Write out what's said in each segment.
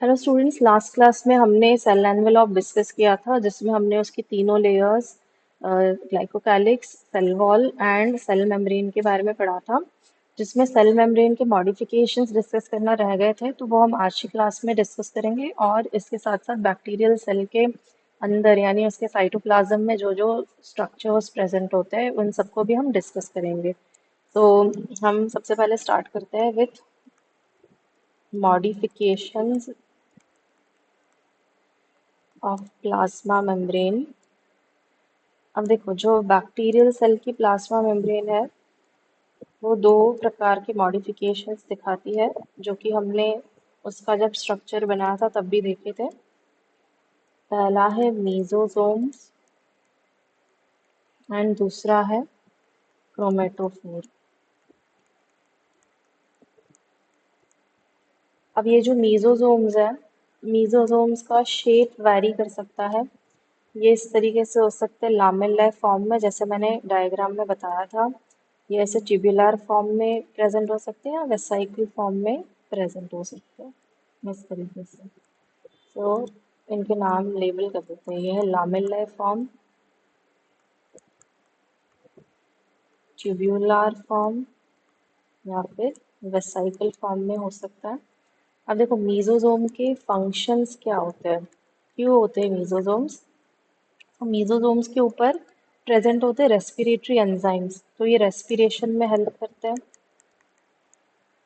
Hello students, last class में हमने cell envelope discuss किया था जिसमें हमने उसकी तीनों layers glycocalyx, cell wall and cell membrane के बारे में पढ़ा था। जिसमें सेल मेम्ब्रेन के मॉडिफिकेशंस डिस्कस करना रह गए थे, तो वो हम आज की क्लास में डिस्कस करेंगे। और इसके साथ साथ बैक्टीरियल सेल के अंदर यानी उसके साइटोप्लाज्म में जो जो स्ट्रक्चर्स प्रेजेंट होते हैं उन सबको भी हम डिस्कस करेंगे। तो हम सबसे पहले स्टार्ट करते हैं with modifications of plasma membrane. अब देखो, जो बैक्टीरियल सेल की प्लाज्मा मेम्ब्रेन है वो दो प्रकार के मॉडिफिकेशंस दिखाती है, जो कि हमने उसका जब स्ट्रक्चर बनाया था तब भी देखे थे। पहला है मीजोसोम्स एंड दूसरा है क्रोमेटोफोर। अब ये जो मीजोसोम्स है, मीजोसोम्स का शेप वैरी कर सकता है। ये इस तरीके से हो सकते हैं लामेल्ला फॉर्म में, जैसे मैंने डायग्राम में बताया था। ये ऐसे ट्यूबुलर फॉर्म में प्रेजेंट हो सकते हैं या वेसाइकल फॉर्म में प्रेजेंट हो सकते हैं, इस तरीके से। तो इनके नाम लेबल कर देते हैं। ये है लामेल्ला फॉर्म, ट्यूबुलर फॉर्म या फिर वेसाइकल फॉर्म में हो सकता है। अब देखो, मीजोसोम के फंक्शंस क्या होते हैं, क्यों होते हैं मीजोसोम्स। मीजोसोम्स के ऊपर प्रेजेंट होते हैं रेस्पिरेटरी एंजाइम्स, तो ये रेस्पिरेशन में हेल्प करते हैं।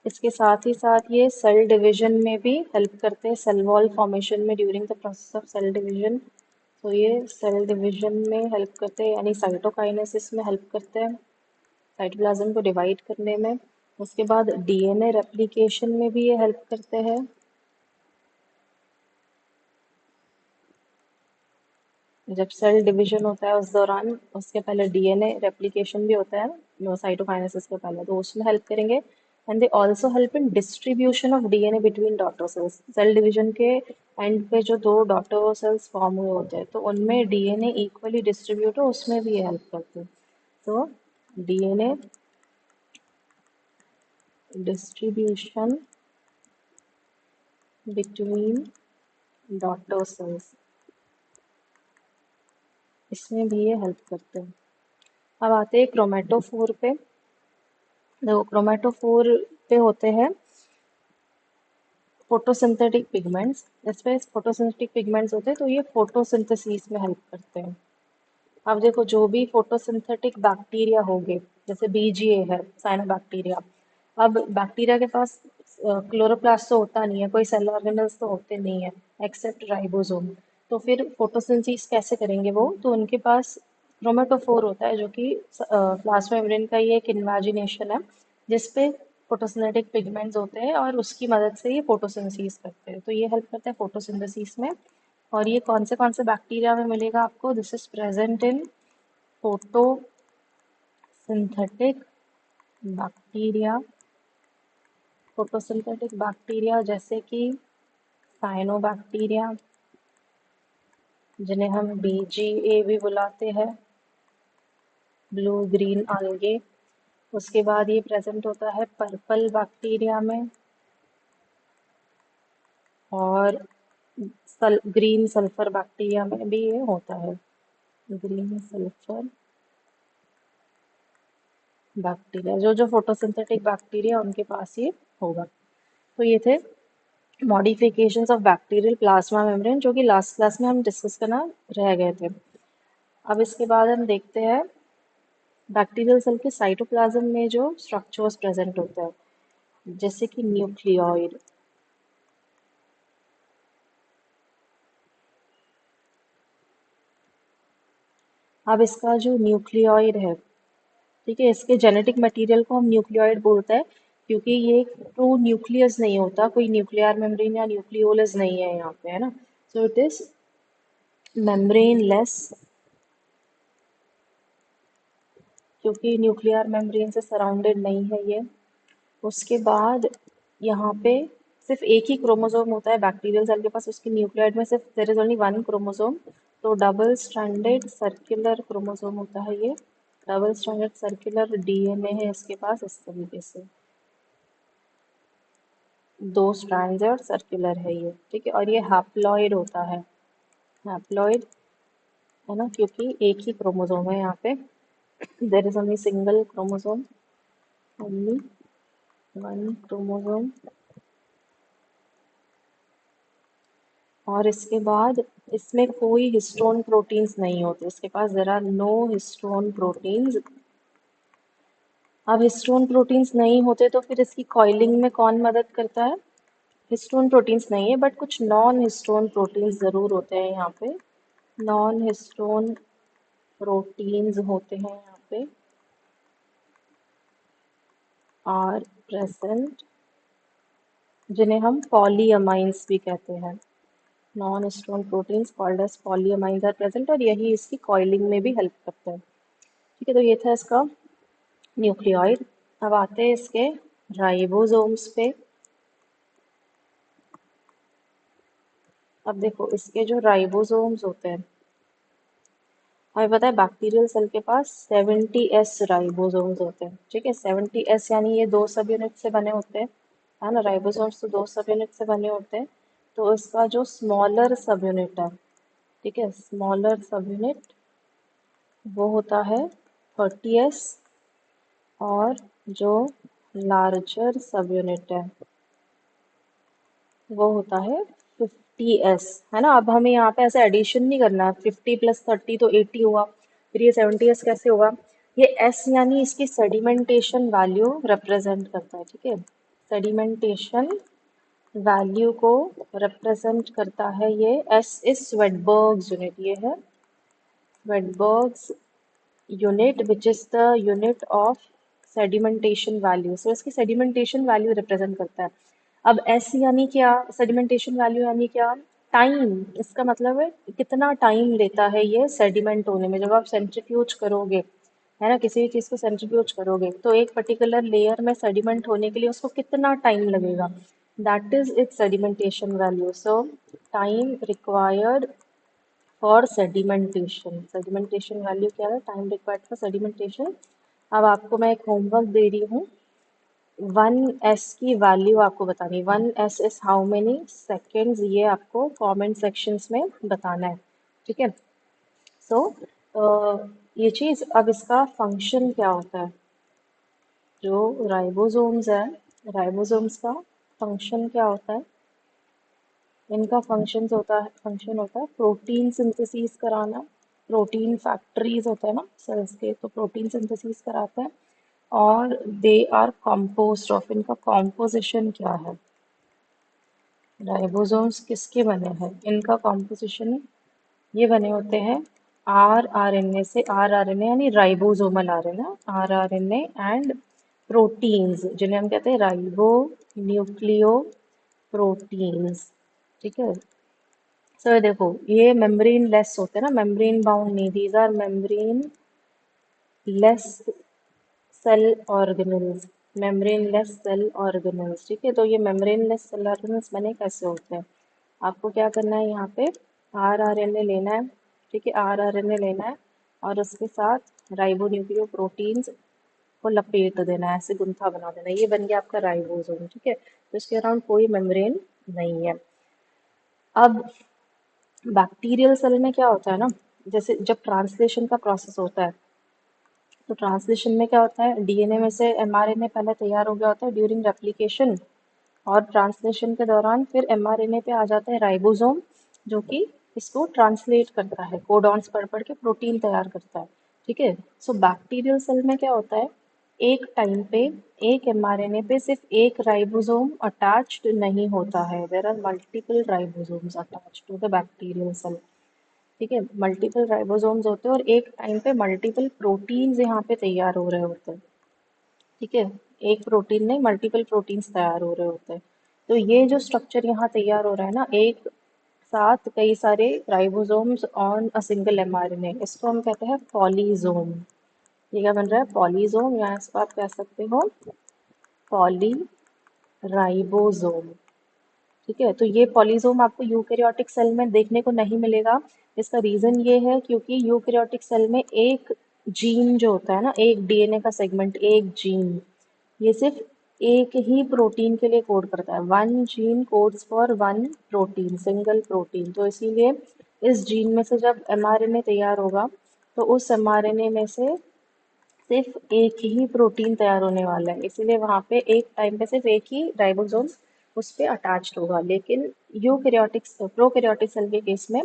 इसके साथ ही साथ ये सेल डिवीजन में भी हेल्प करते हैं, सेल वॉल फॉर्मेशन में during the process of cell division. तो ये सेल डिवीजन में हेल्प करते हैं यानी साइटोकाइनेसिस में हेल्प करते हैं, साइटोप्लाज्म को डिवाइड करने में। उसके बाद डीएनए रेप्लिकेशन में भी ये हेल्प करते हैं। जब सेल डिवीजन होता है उस दौरान उसके पहले डीएनए रेप्लिकेशन भी होता है साइटोकाइनेसिस के पहले, तो उसमें हेल्प करेंगे। And they also help in distribution of DNA between daughter cells. Cell division के एंड पे जो दो डॉटर सेल्स फॉर्म हुए होते हैं तो उनमें डीएनए इक्वली डिस्ट्रीब्यूट हो, उसमें भी ये हेल्प करते हैं। तो DNA distribution between daughter sales, इसमें भी ये हेल्प करते हैं। अब आते हैं क्रोमेटोफोर पे। देखो, क्रोमेटोफोर पे होते हैं फोटोसिंथेटिक पिगमेंट्स। इसमें फोटोसिंथेटिक पिगमेंट्स होते हैं तो ये फोटोसिंथेसिस में हेल्प करते हैं। अब देखो, जो भी फोटोसिंथेटिक बैक्टीरिया होंगे, जैसे बीजीए है साइनोबैक्टीरिया। अब बैक्टीरिया के पास क्लोरोप्लास्ट तो होता नहीं है, कोई सेल ऑर्गेनल्स तो होते नहीं है एक्सेप्ट राइबोसोम। तो फिर फोटोसिंथेसिस कैसे करेंगे वो, तो उनके पास क्रोमेटोफोर होता है, जो कि प्लाज्मा मेम्ब्रेन का ये एक इन्वेजिनेशन है जिसपे फोटोसिंथेटिक पिगमेंट्स होते हैं और उसकी मदद से ये फोटोसिंथेसिस करते हैं। तो ये हेल्प करता है फोटोसिंथेसिस में। और ये कौन से बैक्टीरिया में मिलेगा आपको, this is present in photosynthetic bacteria. Photosynthetic bacteria जैसे कि साइनोबैक्टीरिया, जिन्हें हम बीजीए भी बुलाते हैं, ब्लू ग्रीन algae। उसके बाद ये प्रेजेंट होता है पर्पल बैक्टीरिया में, और ग्रीन सल्फर बैक्टीरिया में भी ये होता है, ग्रीन सल्फर बैक्टीरिया। जो जो फोटोसिंथेटिक बैक्टीरिया उनके पास ये होगा। तो ये थे modifications of bacterial plasma membrane, जो कि लास्ट क्लास में हम डिस्कस करना रह गए थे। अब इसके बाद हम देखते हैं बैक्टीरियल सेल के साइटोप्लाज्म में जो स्ट्रक्चर्स प्रेजेंट होते हैं, जैसे कि न्यूक्लियोइड। अब इसका जो न्यूक्लियोइड है, ठीक है, इसके जेनेटिक मटेरियल को हम न्यूक्लियोइड बोलते हैं, क्योंकि ये ट्रू न्यूक्लियस नहीं होता, कोई न्यूक्लियर मेम्ब्रेन या न्यूक्लियोलस नहीं है यहाँ पे, है ना। सो इट इज मेम्ब्रेनलेस, क्योंकि न्यूक्लियर मेम्ब्रेन से सराउंडेड नहीं है ये। उसके बाद यहाँ पे सिर्फ एक ही क्रोमोसोम होता है बैक्टीरियल सेल के पास, उसके न्यूक्लियोइड में सिर्फ there is only one chromosome. तो डबल स्ट्रैंडेड सर्कुलर क्रोमोसोम होता है ये, डबल स्ट्रैंडेड सर्कुलर डीएनए है इसके पास, इस तरीके से। दो स्ट्रैंड्स है और सर्कुलर है ये, ठीक है। और ये हैप्लॉइड होता है, हैप्लॉइड है ना, क्योंकि एक ही क्रोमोसोम है यहाँ पे, there is only single chromosome, only one chromosome. और इसके बाद इसमें कोई हिस्टोन प्रोटीन्स नहीं होते इसके पास, there are no histone proteins. अब हिस्टोन प्रोटीन्स नहीं होते तो फिर इसकी कॉइलिंग में कौन मदद करता है? हिस्टोन प्रोटीन्स नहीं है बट कुछ नॉन हिस्टोन प्रोटीन्स ज़रूर होते हैं यहाँ पे, नॉन हिस्टोन प्रोटीन्स होते हैं यहाँ पे आर प्रेजेंट, जिन्हें हम पॉलीअमाइंस भी कहते हैं। Non histone proteins called as polyamines are present, और यही इसकी कॉइलिंग में भी हेल्प करते हैं, ठीक है। तो ये था इसका न्यूक्लियोइड। अब आते हैं इसके राइबोसोम्स पे। अब देखो इसके जो राइबोसोम्स होते हैं, हमें पता है बैक्टीरियल सेल के पास 70s राइबोसोम्स होते हैं, ठीक है। 70s यानी ये दो सब यूनिट से बने होते हैं, है ना। राइबोसोम्स तो दो सब यूनिट से बने होते हैं। तो इसका जो स्मॉलर सब यूनिट है, ठीक है, स्मॉलर सब यूनिट वो होता है 30s, और जो लार्जर सब यूनिट है वो होता है 50s, है ना। अब हमें यहाँ पे ऐसे एडिशन नहीं करना, 50 + 30 तो 80 हुआ, फिर ये 70s कैसे होगा? ये s यानी इसकी सेडिमेंटेशन वैल्यू रिप्रेजेंट करता है, ठीक है। सेडिमेंटेशन वैल्यू को रिप्रेजेंट करता है ये, s इज स्वेडबर्ग्स यूनिट, ये है Svedberg's unit which is the unit of sedimentation value. So इसकी सेडिमेंटेशन वैल्यू रिप्रेजेंट करता है। अब एस यानी क्या? सेडिमेंटेशन वैल्यू यानी क्या? टाइम। इसका मतलब है कितना टाइम लेता है ये सेडिमेंट होने में। जब आप सेंट्रीफ्यूज करोगे, है ना, किसी भी चीज़ को सेंट्रीफ्यूज करोगे तो एक पर्टिकुलर लेयर में सेडिमेंट होने के लिए उसको कितना टाइम लगेगा, that is it's sedimentation value. So time required for sedimentation, sedimentation value क्या है? Time required for sedimentation. अब आपको मैं एक होमवर्क दे रही हूँ, 1s की वैल्यू आपको बतानी, 1s is how many seconds, ये आपको कमेंट सेक्शंस में बताना है, ठीक है। सो ये चीज़, अब इसका फंक्शन क्या होता है? जो राइबोसोम्स है, राइबोसोम्स का फंक्शन क्या होता है? इनका फंक्शन होता है प्रोटीन सिंथेसिस कराना, प्रोटीन फैक्ट्रीज होता है ना सेल्स के, तो प्रोटीन सिंथेसिस कराता है। और दे आर कॉम्पोज्ड ऑफ, इनका कॉम्पोजिशन क्या है? राइबोसोम्स किसके बने हैं? इनका कॉम्पोजिशन ये बने होते हैं आरआरएनए से, आरआरएनए यानी ribosomal RNA, rRNA and proteins, जिन्हें हम कहते हैं राइबो न्यूक्लियो प्रोटीन्स, ठीक है। सर देखो ये मेम्ब्रेन लेस होते हैं ना, मेम्ब्रेन बाउंड नहीं, these are membrane less cell organelles, membrane less cell organelles, ठीक है। तो ये मेम्ब्रेन लेस सेल ऑर्गेनल्स बने कैसे होते हैं? आपको क्या करना है, यहाँ पे आरआरएनए लेना है, ठीक है, आरआरएनए लेना है और उसके साथ राइबोन्यूक्लियो प्रोटीन्स को लपेट देना है, ऐसे गुंथा बना देना है, ये बन गया आपका राइबोसोम, ठीक है। तो इसके अराउंड कोई मेम्ब्रेन नहीं है। अब बैक्टीरियल सेल में क्या होता है ना, जैसे जब ट्रांसलेशन का प्रोसेस होता है, तो ट्रांसलेशन में क्या होता है, डीएनए में से एमआरएनए पहले तैयार हो गया होता है ड्यूरिंग रेप्लिकेशन, और ट्रांसलेशन के दौरान फिर एमआरएनए पे आ जाता है राइबोसोम, जो कि इसको ट्रांसलेट करता है, कोडॉन्स पढ़ पढ़ के प्रोटीन तैयार करता है, ठीक है। सो बैक्टीरियल सेल में क्या होता है, एक टाइम पे एक एमआरएनए पे सिर्फ एक राइबोसोम अटैच्ड नहीं होता है, there are multiple ribosomes attached to the bacterial cell, ठीक है। मल्टीपल राइबोसोम्स होते हैं और एक टाइम पे मल्टीपल प्रोटीन्स यहाँ पे तैयार हो रहे होते हैं, ठीक है। एक प्रोटीन नहीं, मल्टीपल प्रोटीन्स तैयार हो रहे होते हैं। तो ये जो स्ट्रक्चर यहाँ तैयार हो रहा है ना, एक साथ कई सारे ribosomes on a single mRNA, इसको हम कहते हैं पॉलीजोम। ये क्या बन रहा है? पॉलीजोम, या इसको आप कह सकते हो पॉली राइबोसोम, ठीक है। तो ये पॉलीसोम आपको यूकेरियोटिक सेल में देखने को नहीं मिलेगा। इसका रीजन ये है क्योंकि यूकेरियोटिक सेल में एक जीन जो होता है ना, एक डीएनए का सेगमेंट, एक जीन, ये सिर्फ एक ही प्रोटीन के लिए कोड करता है। One gene codes for one protein, single protein. तो इसीलिए इस जीन में से जब एमआरएनए तैयार होगा तो उस एमआरएनए में से सिर्फ एक ही प्रोटीन तैयार होने वाला है, इसीलिए वहां पे एक टाइम पे सिर्फ एक ही राइबोसोम उस पे अटैच्ड होगा। लेकिन यूकैरियोटिक प्रोकैरियोटिक सेल के केस में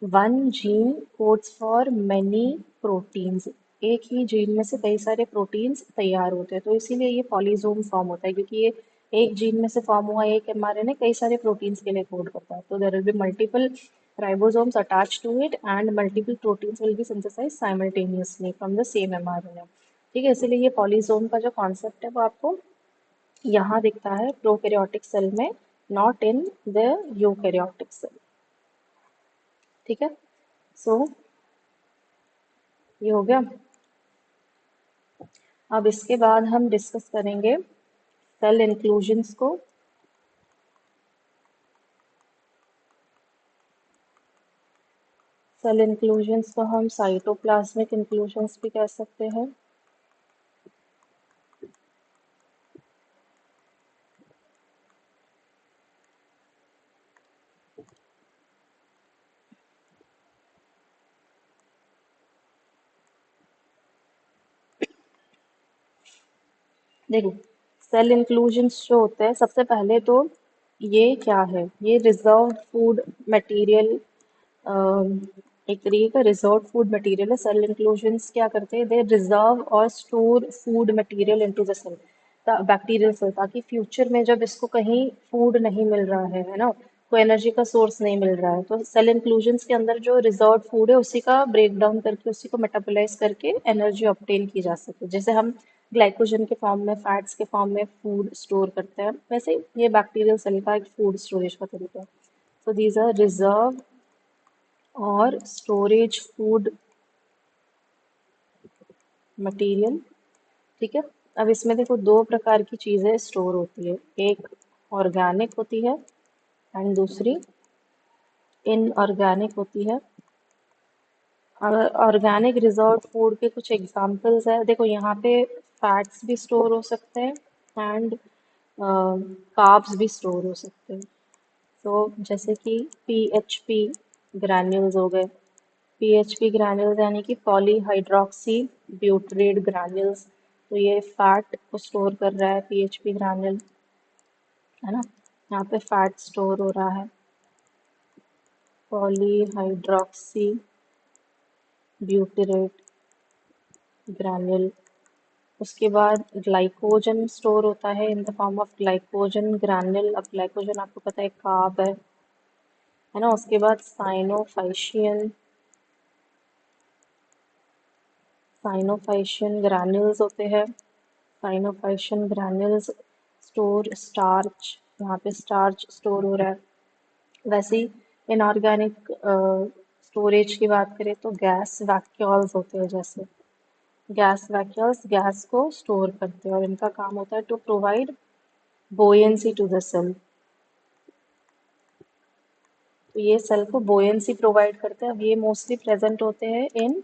one gene codes for many proteins, एक ही जीन में से कई सारे प्रोटीन्स तैयार होते हैं। तो इसीलिए ये पॉलीजोम फॉर्म होता है, क्योंकि ये एक जीन में से फॉर्म हुआ एक एमआरएनए कई सारे प्रोटीन्स के लिए कोड करता है। तो there will be multiple ribosomes attached to it and multiple proteins will be synthesized simultaneously from the same mRNA। ठीक है, इसीलिए ये पॉलीसोम का जो कॉन्सेप्ट है वो आपको यहाँ दिखता है प्रोकैरियोटिक सेल में, not in the eukaryotic cell. ठीक है, सो ये हो गया। अब इसके बाद हम डिस्कस करेंगे सेल इंक्लूजन्स को। सेल इंक्लूजन्स को हम साइटोप्लाज्मिक इंक्लूजन्स भी कह सकते हैं। देखो, सेल इंक्लूजन्स जो होते हैं, सबसे पहले तो ये क्या है, ये रिजर्व फूड मटेरियल, एक तरीके का रिजर्व फूड मटेरियल है। सेल इंक्लूजन्स क्या करते हैं, दे रिजर्व और store food material into the cell, bacterial cell, ताकि फ्यूचर में जब इसको कहीं फूड नहीं मिल रहा है ना, कोई एनर्जी का सोर्स नहीं मिल रहा है, तो सेल इंक्लूजन्स के अंदर जो रिजर्व फूड है उसी का ब्रेक डाउन करके, उसी को मेटाबोलाइज करके एनर्जी ऑब्टेन की जा सके। जैसे हम ग्लाइकोजन के फॉर्म में, फैट्स के फॉर्म में फूड स्टोर करते हैं, वैसे ये बैक्टीरियल सेल का एक फूड स्टोरेज का तरीका है। सो दीज आर रिजर्व और स्टोरेज फूड मटेरियल। ठीक है, अब इसमें देखो दो प्रकार की चीज़ें स्टोर होती है, एक ऑर्गेनिक होती है एंड दूसरी इनऑर्गेनिक होती है। ऑर्गेनिक रिजर्व फूड के कुछ एग्जांपल्स है, देखो यहाँ पे फैट्स भी स्टोर हो सकते हैं एंड कार्ब्स भी स्टोर हो सकते हैं। तो जैसे कि पीएचपी ग्रैन्यूल्स हो गए, पीएचपी ग्रैन्यूल्स यानी कि पॉलीहाइड्रोक्सी ब्यूटरेट ग्रैन्यूल्स। तो ये फैट को स्टोर कर रहा है पीएचपी ग्रैन्यूल, है ना, यहाँ पे फैट स्टोर हो रहा है पॉलीहाइड्रोक्सी ब्यूटरेट ग्रैन्यूल। उसके बाद ग्लाइकोजन स्टोर होता है in the form of glycogen granule. अब ग्लाइकोजन आपको पता है कार्ब है ना। उसके बाद साइनोफाइशियन ग्रैन्यूल्स होते हैं। साइनोफाइशियन ग्रैन्यूल्स स्टोर स्टार्च, यहाँ पे स्टार्च स्टोर हो रहा है। वैसे ही इनऑर्गेनिक स्टोरेज की बात करें तो गैस वैक्यूल्स होते हैं, जैसे गैस वैक्यूल्स गैस को स्टोर करते हैं और इनका काम होता है to provide buoyancy to the cell. तो ये सेल को बोयेंसी प्रोवाइड करते हैं। अब ये मोस्टली प्रेजेंट होते हैं इन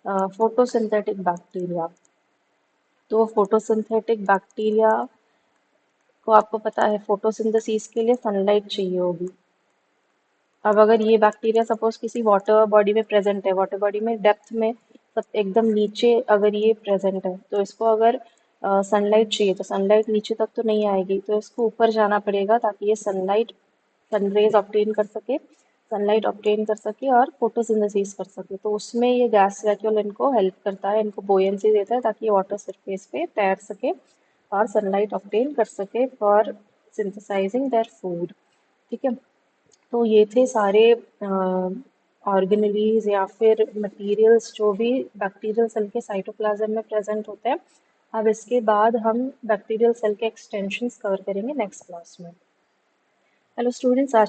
फोटोसिंथेटिक बैक्टीरिया। तो फोटोसिंथेटिक बैक्टीरिया को आपको पता है फोटोसिंथेसिस के लिए सनलाइट चाहिए होगी। अब अगर ये बैक्टीरिया सपोज किसी वाटर बॉडी में प्रेजेंट है, वाटर बॉडी में डेप्थ में सब एकदम नीचे अगर ये प्रेजेंट है, तो इसको अगर सनलाइट चाहिए तो सनलाइट नीचे तक तो नहीं आएगी, तो इसको ऊपर जाना पड़ेगा ताकि ये सनरेज ऑब्टेन कर सके, सनलाइट ऑब्टेन कर सके और फोटोसिंथेसिस कर सके। तो उसमें ये गैस वैक्यूल इनको हेल्प करता है, इनको बोयेंसी देता है ताकि ये वाटर सरफेस पे तैर सके और सनलाइट ऑब्टेन कर सके फॉर सिंथेसाइजिंग देयर फूड। ठीक है, तो ये थे सारे ऑर्गेनेलीज या फिर मटेरियल्स जो भी बैक्टीरियल सेल के साइटोप्लाज्म में प्रेजेंट होते हैं। अब इसके बाद हम बैक्टीरियल सेल के एक्सटेंशंस कवर करेंगे नेक्स्ट क्लास में। हेलो स्टूडेंट्स, आज